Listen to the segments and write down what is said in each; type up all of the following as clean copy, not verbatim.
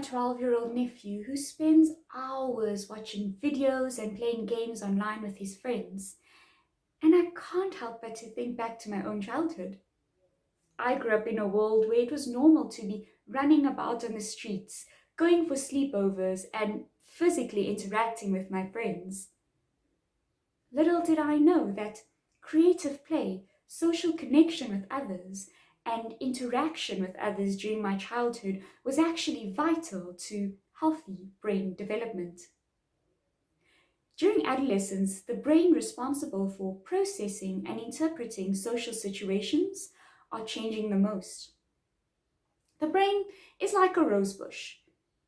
12-year-old nephew who spends hours watching videos and playing games online with his friends, and I can't help but to think back to my own childhood. I grew up in a world where it was normal to be running about on the streets, going for sleepovers, and physically interacting with my friends. Little did I know that creative play, social connection with others, and interaction with others during my childhood was actually vital to healthy brain development. During adolescence, the brain responsible for processing and interpreting social situations are changing the most. The brain is like a rose bush.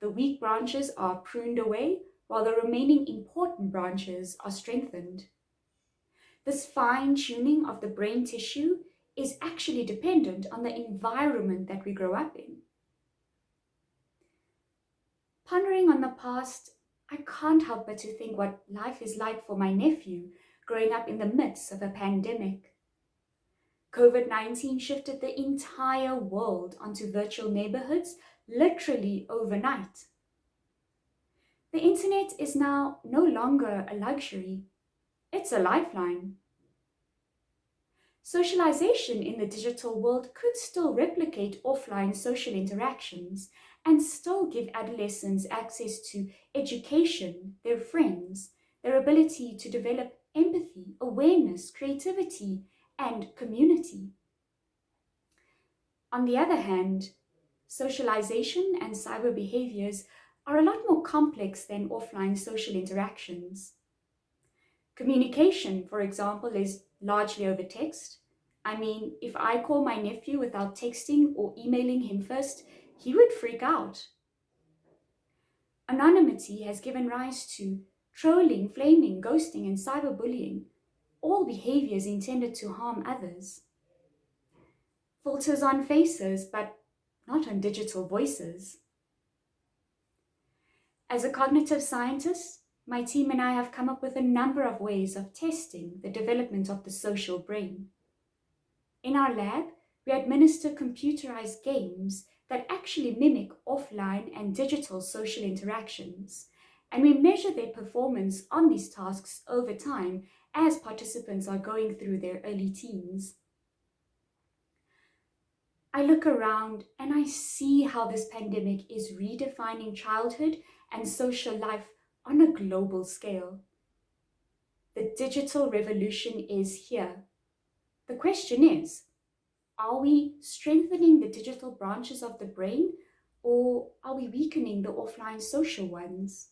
The weak branches are pruned away, while the remaining important branches are strengthened. This fine-tuning of the brain tissue is actually dependent on the environment that we grow up in. Pondering on the past, I can't help but to think what life is like for my nephew growing up in the midst of a pandemic. COVID-19 shifted the entire world onto virtual neighborhoods literally overnight. The internet is now no longer a luxury, it's a lifeline. Socialization in the digital world could still replicate offline social interactions and still give adolescents access to education, their friends, their ability to develop empathy, awareness, creativity, and community. On the other hand, socialization and cyber behaviors are a lot more complex than offline social interactions. Communication, for example, is largely over text. I mean, if I call my nephew without texting or emailing him first, he would freak out. Anonymity has given rise to trolling, flaming, ghosting, and cyberbullying, all behaviors intended to harm others. Filters on faces, but not on digital voices. As a cognitive scientist, my team and I have come up with a number of ways of testing the development of the social brain. In our lab, we administer computerized games that actually mimic offline and digital social interactions, and we measure their performance on these tasks over time as participants are going through their early teens. I look around and I see how this pandemic is redefining childhood and social life on a global scale. The digital revolution is here. The question is, are we strengthening the digital branches of the brain, or are we weakening the offline social ones?